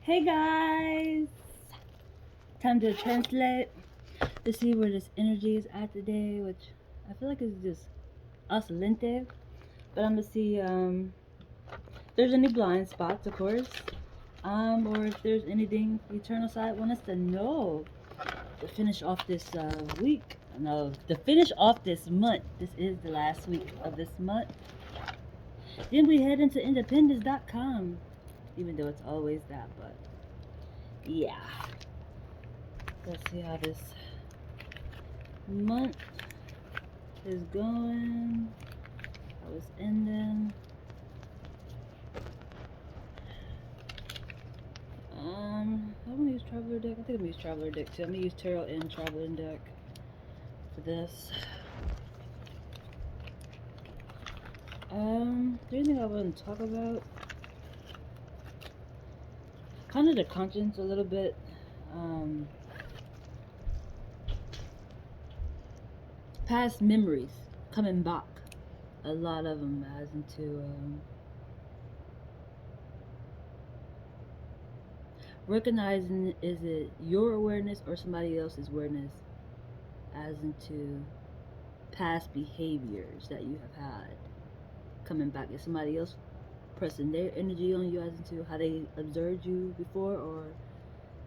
Hey guys! Time to translate to see where this energy is at today, which I feel like is just oscillante. But I'm gonna see if there's any blind spots, of course, or if there's anything the eternal side want us to know to finish off this week. No, to finish off this month. This is the last week of this month. Then we head into independence.com, even though it's always that, but yeah. Let's see how this month is going. How it's ending. I'm gonna use Traveler deck. I think I'm gonna use Traveler deck too. I'm gonna use Tarot and Traveler deck for this. Is there anything I want to talk about? Kind of the conscience a little bit. Past memories coming back. A lot of them as into recognizing, is it your awareness or somebody else's awareness, as into past behaviors that you have had coming back. Is somebody else pressing their energy on you as into how they observed you before, or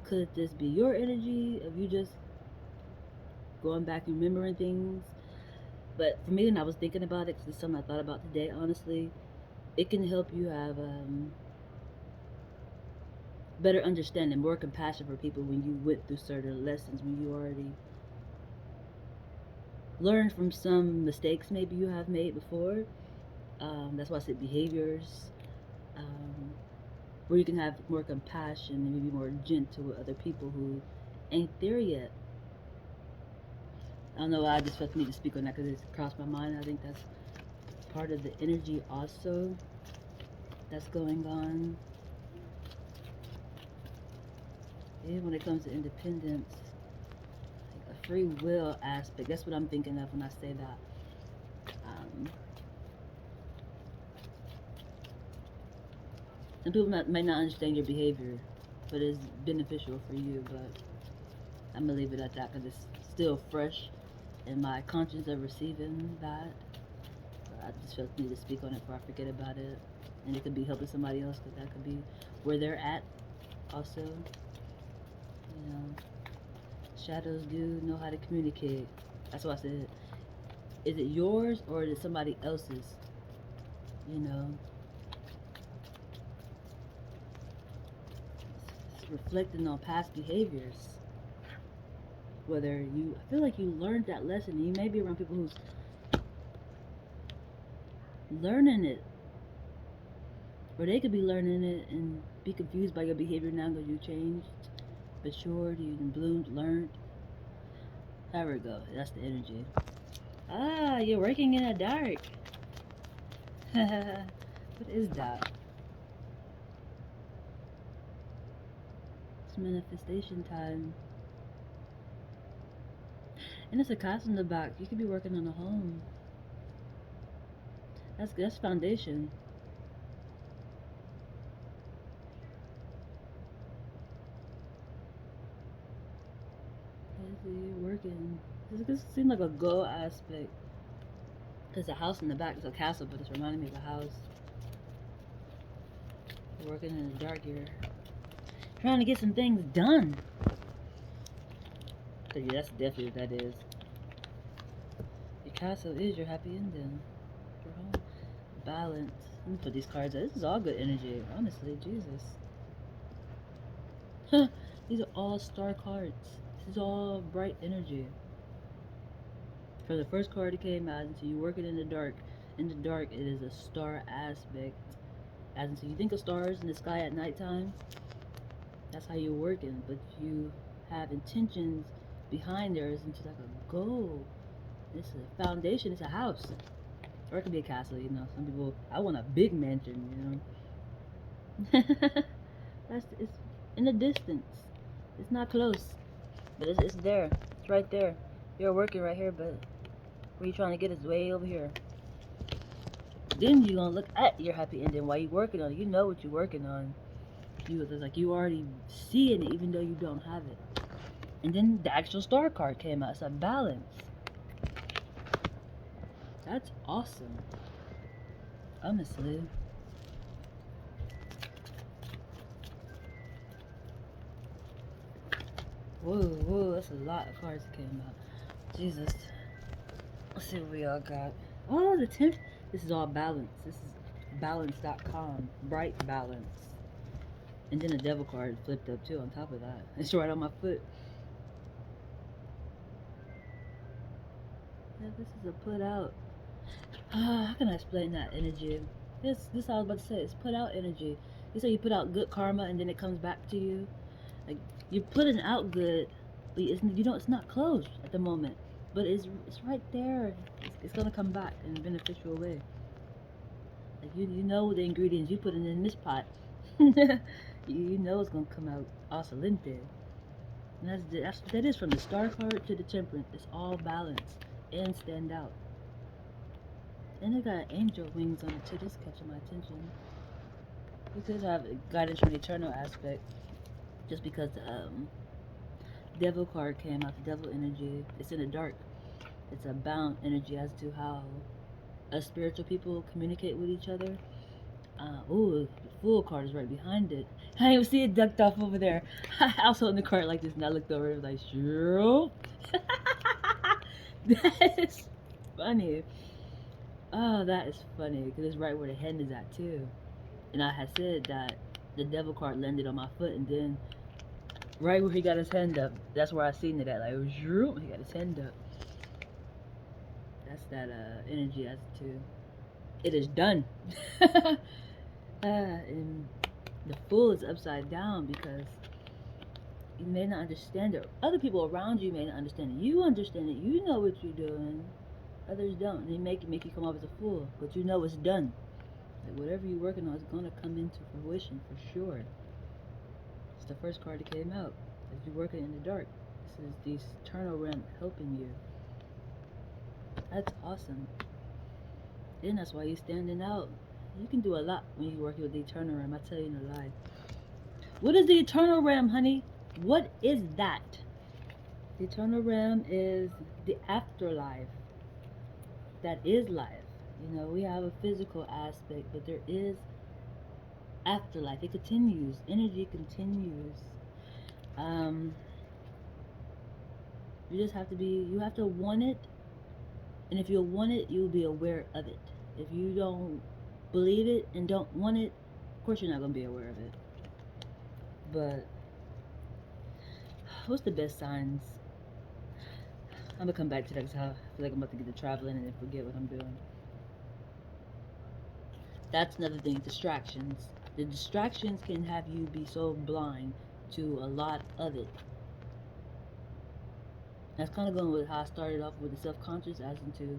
could this be your energy of you just going back and remembering things? But for me, when I was thinking about it, because it's something I thought about today, honestly, it can help you have better understanding, more compassion for people when you went through certain lessons, when you already learned from some mistakes maybe you have made before. That's why I said behaviors, um, where you can have more compassion and maybe more gentle with other people who ain't there yet. I don't know why I just felt the need to speak on that because it's crossed my mind. I think that's part of the energy also that's going on. Yeah, when it comes to independence, like a free will aspect. That's what I'm thinking of when I say that. And people may not understand your behavior, but it's beneficial for you. But I'm gonna leave it at that because it's still fresh in my conscience of receiving that. I just felt the need to speak on it before I forget about it. And it could be helping somebody else because that could be where they're at also. You know, shadows do know how to communicate. That's why I said, is it yours or is it somebody else's? You know, it's reflecting on past behaviors. Whether I feel like you learned that lesson, you may be around people who's learning it, or they could be learning it and be confused by your behavior now because you changed, matured, you bloomed, learned. There we go. That's the energy. Ah, you're working in the dark. What is that? It's manifestation time. And it's a castle in the back. You could be working on a home. That's foundation. You're working. This seems like a go aspect. There's a house in the back. It's a castle, but it's reminding me of a house. You're working in the dark here. Trying to get some things done. So yeah, that's definitely what that is. Your castle is your happy ending. Your home. Balance. Let me put these cards out. This is all good energy. Honestly, Jesus. These are all star cards. This is all bright energy. For the first card it came out, until you working in the dark. In the dark, it is a star aspect. As until you think of stars in the sky at nighttime, that's how you're working. But you have intentions behind there is into like a goal. It's a foundation. It's a house, or it could be a castle. You know, some people. I want a big mansion. You know, it's in the distance. It's not close, but it's there. It's right there. You're working right here, but where you trying to get is way over here. Then you're gonna look at your happy ending while you're working on it. You know what you're working on. It's like you already seeing it even though you don't have it. And then the actual star card came out. It's a balance. That's awesome. Honestly. Whoa, that's a lot of cards that came out. Jesus. Let's see what we all got. Oh, the 10th. This is all balance. This is balance.com. Bright balance. And then the devil card flipped up too on top of that. It's right on my foot. Yeah, this is a put out. How can I explain that energy? This I was about to say. It's put out energy. You say you put out good karma and then it comes back to you. Like you're putting out good, but it's not closed at the moment. But it's right there. It's gonna come back in a beneficial way. Like you know the ingredients you put in this pot. you know it's gonna come out excelente. And that's what that is, from the star card to the temperance. It's all balanced and stand out. And it got angel wings on it too. This catching my attention. We could have guidance from the eternal aspect, just because the devil card came out. The devil energy. It's in the dark. It's a bound energy as to how us spiritual people communicate with each other. Ooh, the fool card is right behind it. I didn't even see it ducked off over there. I was holding the card like this and I looked over and was like, sure. That is funny. Oh, that is funny because it's right where the hand is at too. And I had said that the devil card landed on my foot, and then right where he got his hand up, that's where I seen it at. Like, he got his hand up. That's that energy as to it is done. And the fool is upside down because you may not understand it. Other people around you may not understand it. You understand it. You know what you're doing. Others don't. And they make you come off as a fool. But you know it's done. Like whatever you're working on is going to come into fruition for sure. It's the first card that came out. As you're working in the dark, this is the eternal realm helping you. That's awesome. Then that's why you're standing out. You can do a lot when you're working with the eternal realm. I tell you no lie. What is the eternal realm, honey? What is that? The eternal realm is the afterlife. That is life. You know, we have a physical aspect, but there is afterlife. It continues. Energy continues. You just have to you have to want it. And if you want it, you'll be aware of it. If you don't believe it and don't want it, of course you're not going to be aware of it. But what's the best signs? I'm going to come back to that because I feel like I'm about to get to traveling and then forget what I'm doing. That's another thing, distractions. The distractions can have you be so blind to a lot of it. That's kind of going with how I started off with the self-conscious as into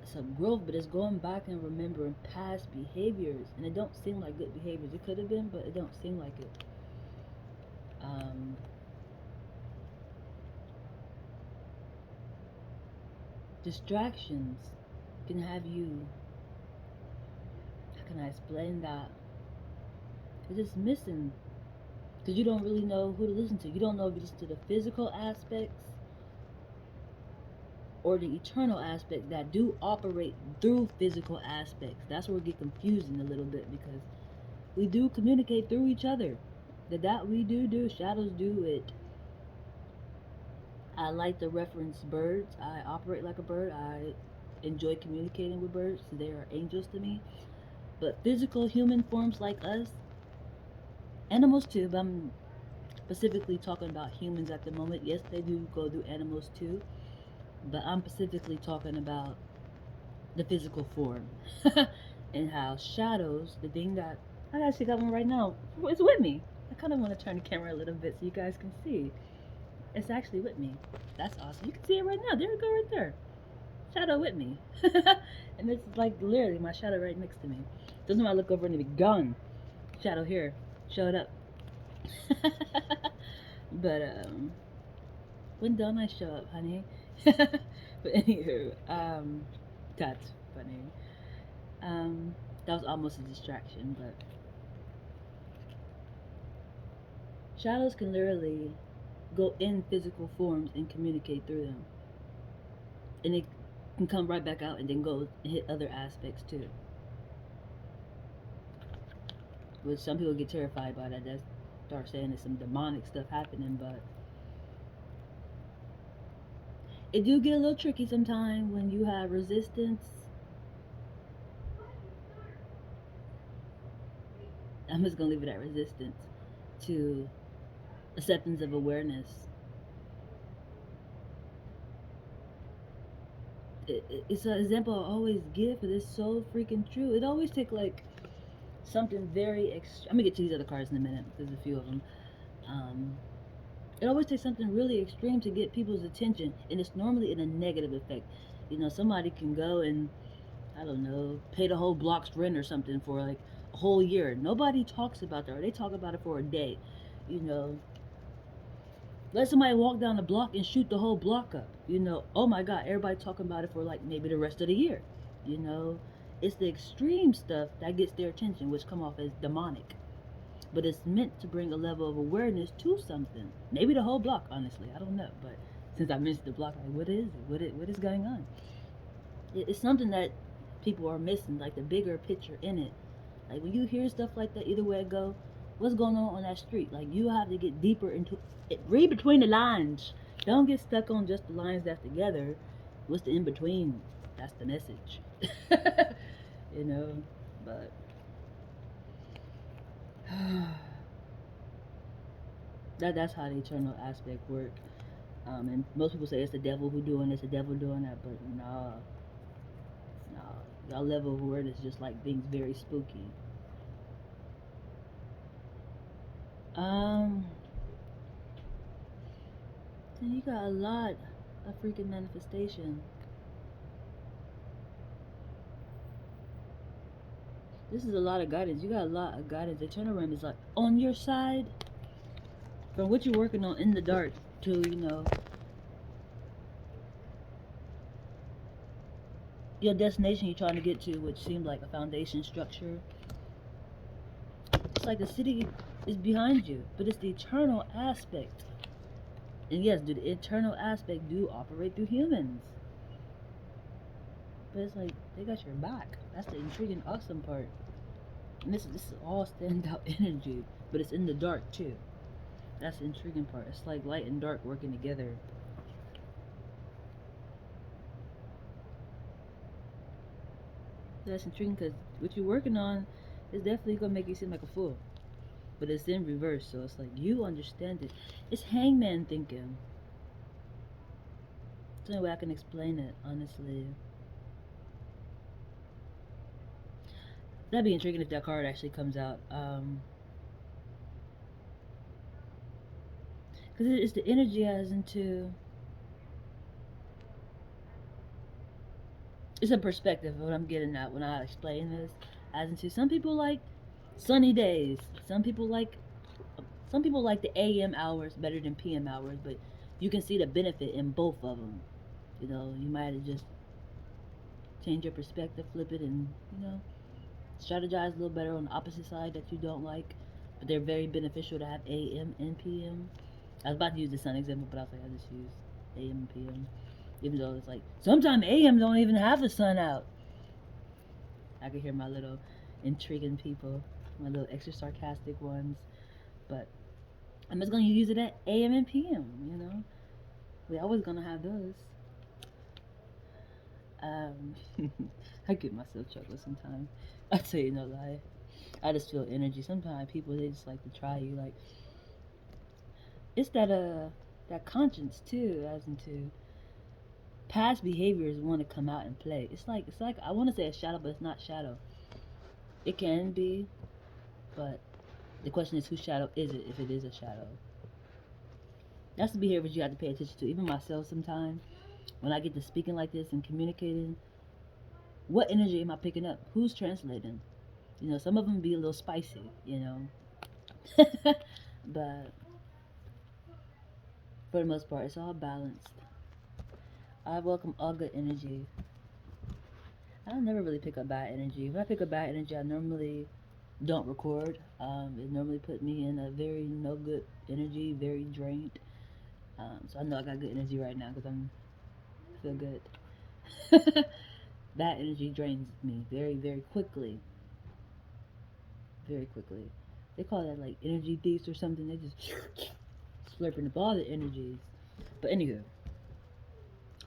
some growth, but it's going back and remembering past behaviors, and it don't seem like good behaviors. It could have been, but it don't seem like it. Distractions can have you, how can I explain that? It's just missing, because you don't really know who to listen to. You don't know if you listen to the physical aspects or the eternal aspects that do operate through physical aspects. That's where it gets confusing a little bit, because we do communicate through each other. That we do. Shadows do it. I like to reference birds. I operate like a bird. I enjoy communicating with birds. They are angels to me. But physical human forms like us, animals too, but I'm specifically talking about humans at the moment. Yes, they do go through animals too, but I'm specifically talking about the physical form. And how shadows, the thing that I actually got one right now, it's with me. I kind of want to turn the camera a little bit so you guys can see. It's actually with me. That's awesome. You can see it right now. There we go, right there. Shadow with me. And it's like literally my shadow right next to me. Doesn't want to look over and be gone. Shadow here. Showed up. But when don't I show up, honey? But anywho, that's funny. That was almost a distraction, but Shadows can literally go in physical forms and communicate through them, and it can come right back out and then go and hit other aspects too. Which some people get terrified by that. They start saying there's some demonic stuff happening, but it do get a little tricky sometimes when you have resistance. I'm just gonna leave it at resistance to acceptance of awareness. It's an example I always give, but it's so freaking true. It always take like something very I'm gonna get to these other cards in a minute. There's a few of them. Um, it always takes something really extreme to get people's attention, and it's normally in a negative effect. You know, somebody can go and, I don't know, pay the whole block's rent or something for like a whole year. Nobody talks about that, or they talk about it for a day. You know, let somebody walk down the block and shoot the whole block up. You know, oh my God, everybody talking about it for like maybe the rest of the year. You know, it's the extreme stuff that gets their attention, which come off as demonic. But it's meant to bring a level of awareness to something. Maybe the whole block, honestly, I don't know. But since I mentioned the block, like, what is it? What is going on? It's something that people are missing, like the bigger picture in it. Like when you hear stuff like that, either way it go, what's going on that street? Like you have to get deeper into it. Read between the lines. Don't get stuck on just the lines that's together. What's the in between? That's the message. You know, but that's how the eternal aspect work. And most people say it's the devil who doing this, the devil doing that, but nah, nah. Y'all level of awareness just like things very spooky. Um, you got a lot of freaking manifestation. This is a lot of guidance. You got a lot of guidance. The eternal realm is like on your side. From what you're working on in the dark to, you know, your destination you're trying to get to, which seemed like a foundation structure. It's like the city is behind you, but it's the eternal aspect. And yes, the eternal aspect do operate through humans. But it's like they got your back. That's the intriguing, awesome part. And this is all standout energy, but it's in the dark too. That's the intriguing part. It's like light and dark working together. That's intriguing because what you're working on is definitely gonna make you seem like a fool. But it's in reverse, so it's like you understand it. It's hangman thinking. It's the only way I can explain it, honestly. That'd be intriguing if that card actually comes out. Because it's the energy as into. It's a perspective of what I'm getting at when I explain this. As into some people like sunny days. Some people like the AM hours better than PM hours, but you can see the benefit in both of them. You know, you might have just changed your perspective, flip it, and you know, strategize a little better on the opposite side that you don't like. But they're very beneficial to have AM and PM. I was about to use the sun example, but I was like, I just use AM and PM. Even though it's like sometimes AM don't even have the sun out. I can hear my little intriguing people, my little extra sarcastic ones. But I'm just gonna use it at AM and PM. You know, we always gonna have those. Um, I give myself chuckles sometimes. I tell you no lie. I just feel energy. Sometimes people they just like to try you. Like it's that conscience too, as into past behaviors want to come out and play. It's like I want to say a shadow, but it's not shadow. It can be, but the question is whose shadow is it? If it is a shadow, that's the behaviors you have to pay attention to. Even myself, sometimes when I get to speaking like this and communicating, what energy am I picking up? Who's translating? You know, some of them be a little spicy. You know, but for the most part, it's all balanced. I welcome all good energy. I don't never really pick up bad energy. When I pick up bad energy, I normally don't record. It normally put me in a very no good energy, very drained. So I know I got good energy right now because I feel good. That energy drains me very, very quickly. Very quickly. They call that like energy thieves or something. They just slurping up all the energies. But anywho,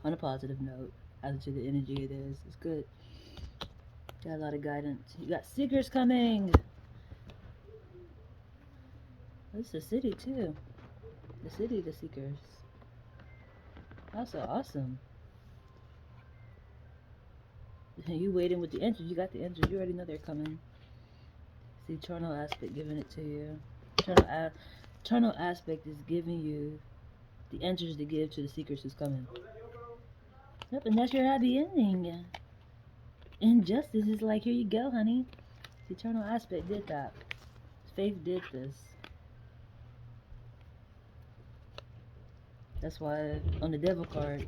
on a positive note, as to the energy it is, it's good. Got a lot of guidance. You got seekers coming. This is the city too. The city, the seekers. That's so awesome. You waiting with the answers. You got the answers. You already know they're coming. It's the eternal aspect giving it to you. Eternal aspect is giving you the answers to give to the seekers who's coming. Yep, and that's your happy ending. Injustice is like, here you go, honey. The eternal aspect did that. Faith did this. That's why on the devil card,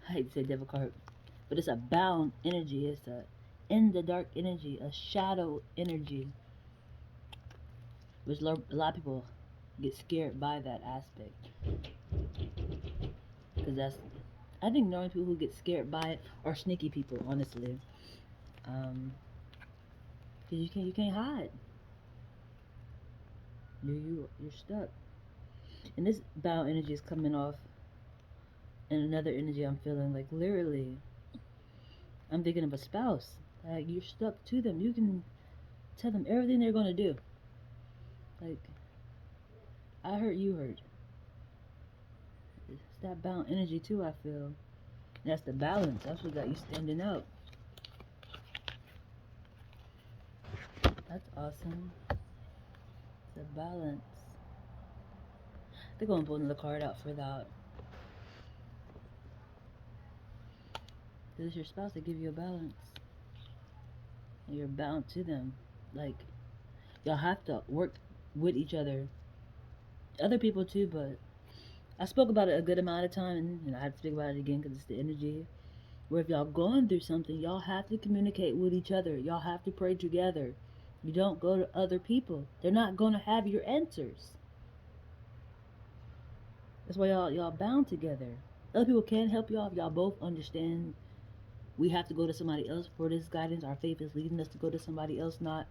I hate to say devil card, but it's a bound energy. It's a in the dark energy, a shadow energy, which a lot of people get scared by that aspect. Because I think knowing people who get scared by it are sneaky people, honestly. Um, because you can't hide. You're stuck. And this bound energy is coming off, and another energy I'm feeling like literally. I'm thinking of a spouse. Like you're stuck to them. You can tell them everything they're gonna do. Like I hurt, you hurt. It's that bound energy too. I feel. That's the balance. That's what got you standing out. That's awesome. It's a balance. They're gonna pull another card out for that. This is your spouse to give you a balance. And you're bound to them. Like y'all have to work with each other. Other people too, but I spoke about it a good amount of time, and I have to speak about it again because it's the energy. Where if y'all going through something, y'all have to communicate with each other. Y'all have to pray together. You don't go to other people. They're not gonna have your answers. That's why y'all bound together. Other people can help y'all if y'all both understand we have to go to somebody else for this guidance. Our faith is leading us to go to somebody else. Not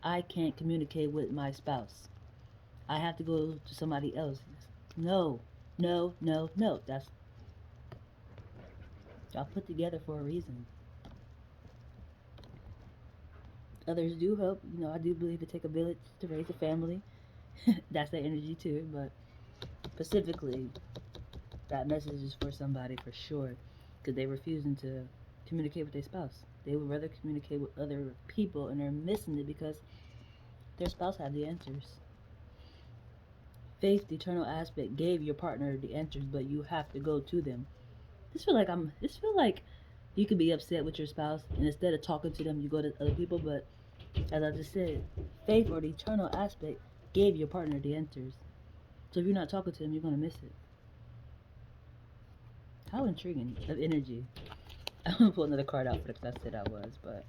I can't communicate with my spouse. I have to go to somebody else. No, no, no, no. That's y'all put together for a reason. Others do help. I do believe it take a village to raise a family. That's the energy too. But specifically, that message is for somebody for sure, because they refusing to communicate with their spouse. They would rather communicate with other people, and they're missing it because their spouse have the answers. Faith, the eternal aspect, gave your partner the answers, but you have to go to them. This feel like you could be upset with your spouse, and instead of talking to them, you go to other people. But as I just said, faith or the eternal aspect gave your partner the answers. So if you're not talking to them, you're gonna miss it. How intriguing of energy. I'm gonna pull another card out for because I said I was, but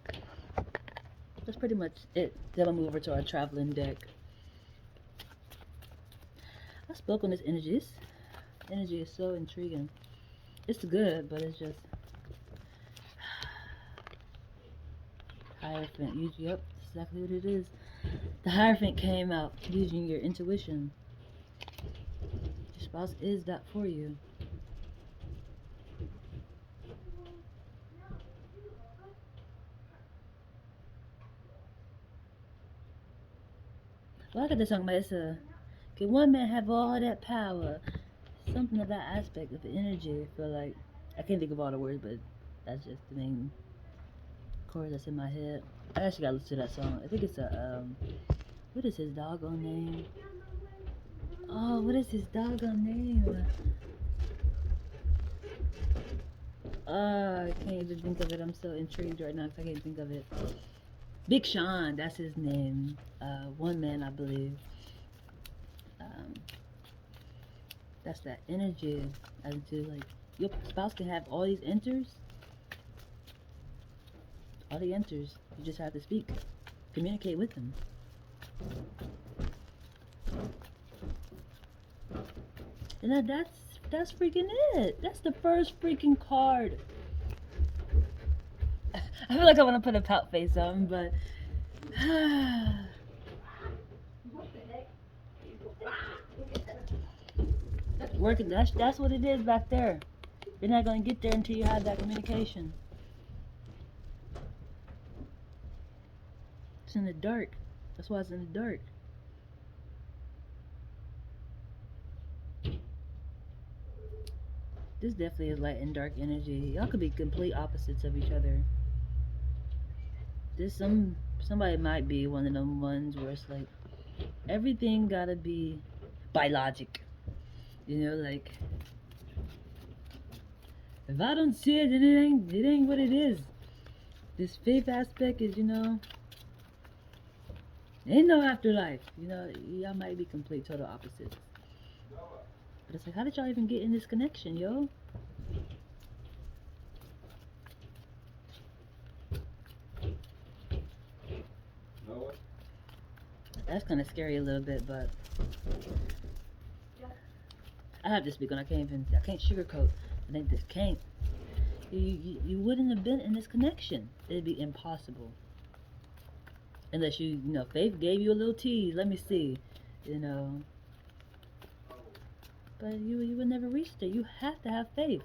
that's pretty much it. Then I'll move over to our traveling deck. I spoke on this energy. This energy is so intriguing. It's good, but it's just Hierophant. Yep, exactly what it is. The Hierophant came out using your intuition. Your spouse is that for you. Well, I got this song, but it's can one man have all that power? Something of that aspect of the energy. I feel like I can't think of all the words, but that's just the main chorus that's in my head. I actually gotta listen to that song. I think it's what is his doggone name? Oh, what is his doggone name? I can't even think of it. I'm so intrigued right now because I can't think of it. Big Sean, that's his name. One man, I believe. Um, that's that energy. As to like, your spouse can have all these answers. All the answers. You just have to speak. Communicate with them. And that's freaking it. That's the first freaking card. I feel like I want to put a pout face on, but working. That's what it is back there. You're not gonna get there until you have that communication. It's in the dark. That's why it's in the dark. This definitely is light and dark energy. Y'all could be complete opposites of each other. This somebody might be one of them ones where it's like everything gotta be by logic. You know, like if I don't see it, then it ain't what it is. This faith aspect is, ain't no afterlife. Y'all might be complete total opposites. But it's like, how did y'all even get in this connection, yo? That's kind of scary a little bit, but I have to speak when I can't sugarcoat. I think this can't. You wouldn't have been in this connection. It'd be impossible. Unless faith gave you a little tease. Let me see, But you would never reach there. You have to have faith.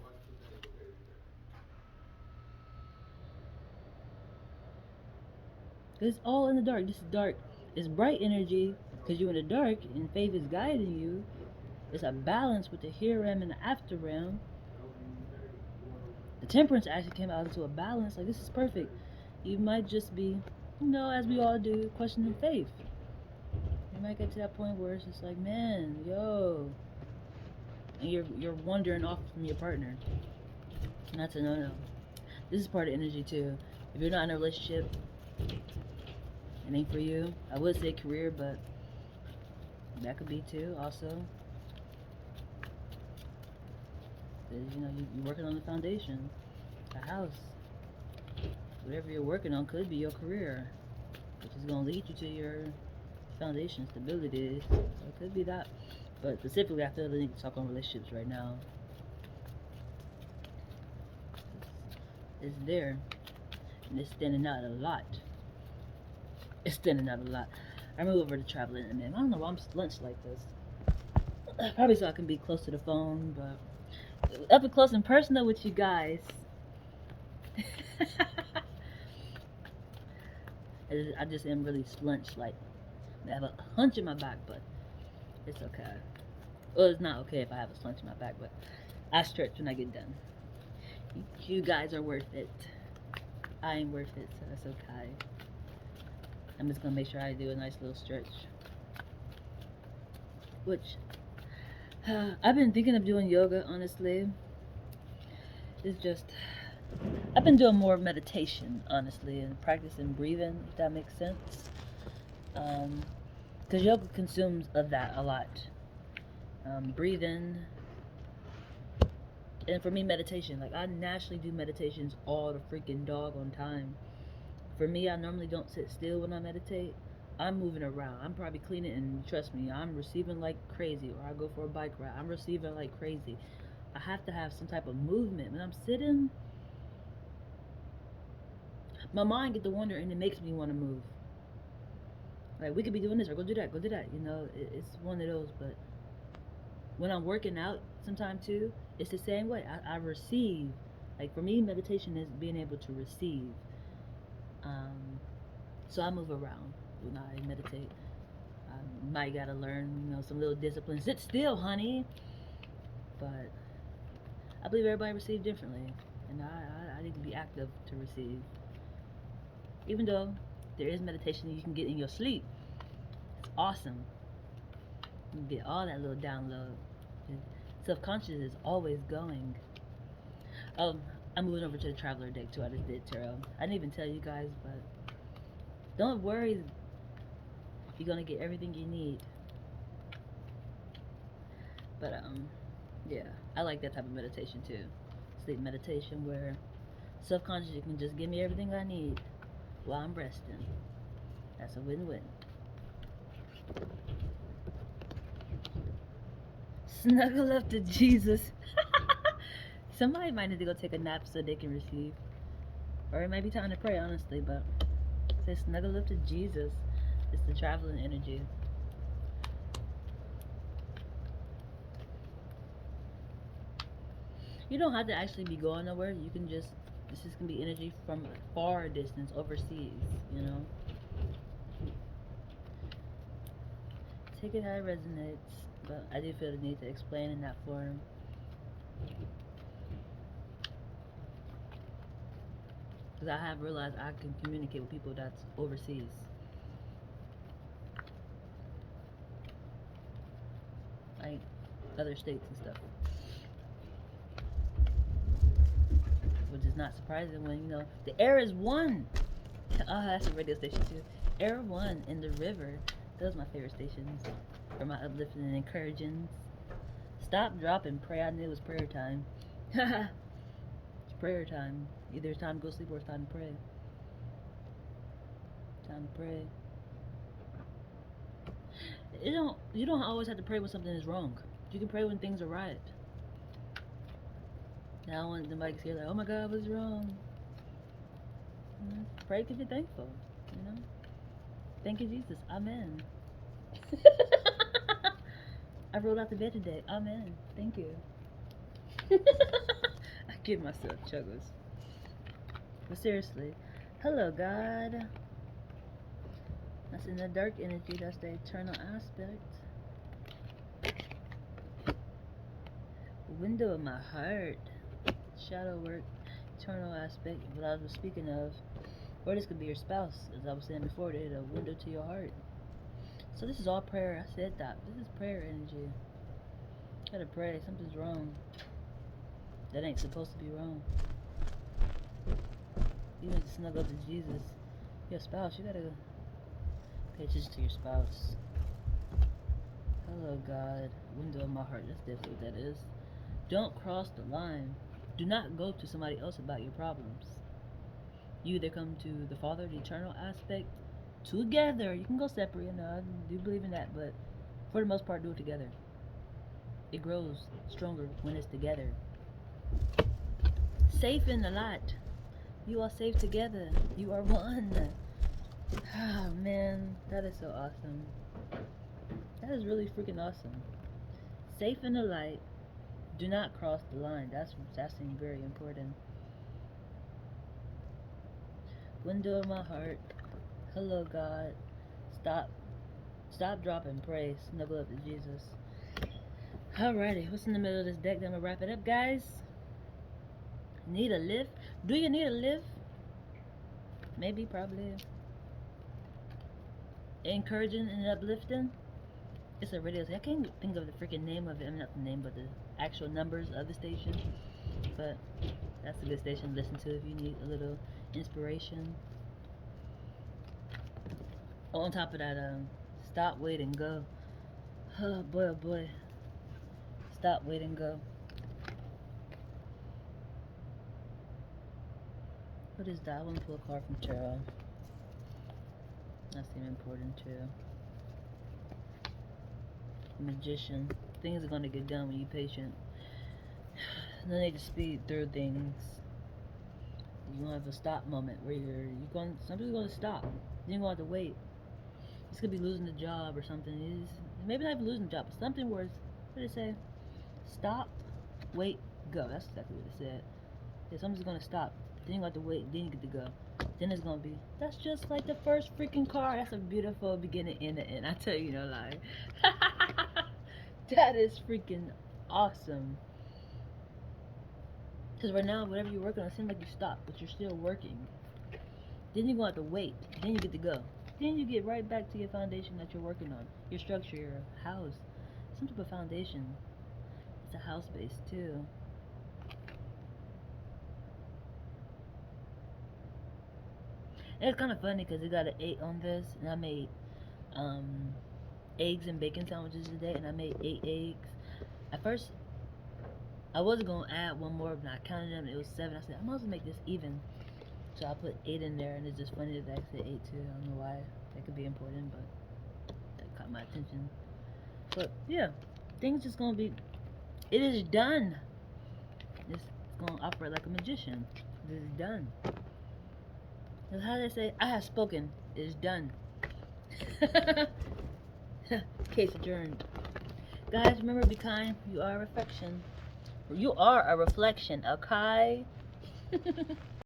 It's all in the dark. This is dark. It's bright energy because you're in the dark and faith is guiding you. It's a balance with the here realm and the after realm. The temperance actually came out into a balance. Like, this is perfect. You might just be, as we all do, questioning faith. You might get to that point where it's just like, man, yo, and you're wandering off from your partner. And that's a no-no. This is part of energy too. If you're not in a relationship, it ain't for you. I would say career, but that could be too also. You're working on the foundation, a house. Whatever you're working on could be your career, which is going to lead you to your foundation stability. So it could be that. But specifically, I feel the need to talk on relationships right now. It's there. And it's standing out a lot. It's standing out a lot. I move over to traveling in a minute. I don't know why I'm slunched like this. Probably so I can be close to the phone, but up and close and personal with you guys. I just am really slunched. Like, I have a hunch in my back, but it's okay. Well, it's not okay if I have a slunch in my back, but I stretch when I get done. You guys are worth it. I ain't worth it, so that's okay. I'm just gonna make sure I do a nice little stretch. Which, I've been thinking of doing yoga, honestly. It's just, I've been doing more meditation, honestly, and practicing breathing, if that makes sense. Because yoga consumes of that a lot. Breathing, and for me, meditation. Like, I naturally do meditations all the freaking doggone time. For me, I normally don't sit still when I meditate. I'm moving around. I'm probably cleaning, and trust me, I'm receiving like crazy. Or I go for a bike ride, I'm receiving like crazy. I have to have some type of movement. When I'm sitting, my mind get to wander, and it makes me want to move. Like, we could be doing this, or go do that, go do that. It's one of those. But when I'm working out, sometime too, it's the same way. I receive. Like, for me, meditation is being able to receive. So I move around when I meditate. I might gotta learn, some little discipline. Sit still, honey. But I believe everybody receives differently, and I need to be active to receive. Even though there is meditation you can get in your sleep, it's awesome. You get all that little download. Subconscious is always going. I'm moving over to the Traveler deck too. I just did tarot. I didn't even tell you guys, but don't worry. You're gonna get everything you need. But yeah, I like that type of meditation too. Sleep meditation where subconscious can just give me everything I need while I'm resting. That's a win-win. Snuggle up to Jesus. Somebody might need to go take a nap so they can receive. Or it might be time to pray, honestly, but say snuggle up to Jesus. It's the traveling energy. You don't have to actually be going nowhere. You can just, this is going to be energy from a far distance, overseas, you know? Take it how it resonates, but I do feel the need to explain in that form. Because I have realized I can communicate with people that's overseas. Like other states and stuff. Which is not surprising when, you know, the air is one. Oh, that's a radio station too. Air One in the river. Those are my favorite stations for my uplifting and encouraging. Stop, drop, and pray. I knew it was prayer time. It's prayer time. Either it's time to go sleep or it's time to pray. Time to pray. You don't always have to pray when something is wrong. You can pray when things are right. Now when somebody gets here like, oh my God, what's wrong? Pray because you're thankful. You know? Thank you, Jesus. Amen. I rolled out the bed today. Amen. Thank you. I give myself chuggles. But seriously, hello, God. That's in the dark energy. That's the eternal aspect. Window of my heart. Shadow work. Eternal aspect. What I was speaking of. Or this could be your spouse. As I was saying before, they had a window to your heart. So this is all prayer. I said that. This is prayer energy. Gotta pray. Something's wrong. That ain't supposed to be wrong. You need to snuggle up to Jesus. Your spouse, you gotta pay attention to your spouse. Hello, God. Window of my heart. That's definitely what that is. Don't cross the line. Do not go to somebody else about your problems. You either come to the Father, the eternal aspect, together. You can go separate, and I do believe in that, but for the most part, do it together. It grows stronger when it's together. Safe in the light. You are safe together. You are one. Ah, man, that is so awesome. That is really freaking awesome. Safe in the light. Do not cross the line. That's very important. Window of my heart. Hello, God. Stop, drop, and pray. Snuggle up to Jesus. Alrighty, what's in the middle of this deck? Then I'm gonna wrap it up, guys. Need a lift? Do you need a lift? Maybe, probably. Encouraging and uplifting. It's a radio. I can't think of the freaking name of it. I mean, not the name, but the actual numbers of the station. But that's a good station to listen to if you need a little inspiration. Oh, on top of that, stop, wait, and go. Oh boy, oh boy. Stop, wait, and go. What is that? I want to pull a card from tarot. That seems important too. Magician. Things are gonna get done when you're patient. No need to speed through things. You're gonna have a stop moment where somebody's gonna stop. You're gonna have to wait. This could be losing a job or something. Maybe not even losing a job, but something where what did it say? Stop, wait, go. That's exactly what it said. Yeah, something's gonna stop. Then you got to wait. Then you get to go. Then it's gonna be. That's just like the first freaking card. That's a beautiful beginning and the end. I tell you, no lie. That is freaking awesome. Because right now, whatever you're working on, it seems like you stop, but you're still working. Then you're gonna have to wait. Then you get to go. Then you get right back to your foundation that you're working on. Your structure, your house. Some type of foundation. It's a house base too. And it's kind of funny because it got an 8 on this, and I made eggs and bacon sandwiches today, and I made 8 eggs. At first, I wasn't gonna add one more, but I counted them. And it was 7. I said I might as well make this even, so I put 8 in there, and it's just funny that I said 8 too. I don't know why. That could be important, but that caught my attention. But yeah, things just gonna be. It is done. It's gonna operate like a magician. It is done. That's how they say, I have spoken. It is done. Case adjourned. Guys, remember, be kind. You are a reflection. You are a reflection, okay?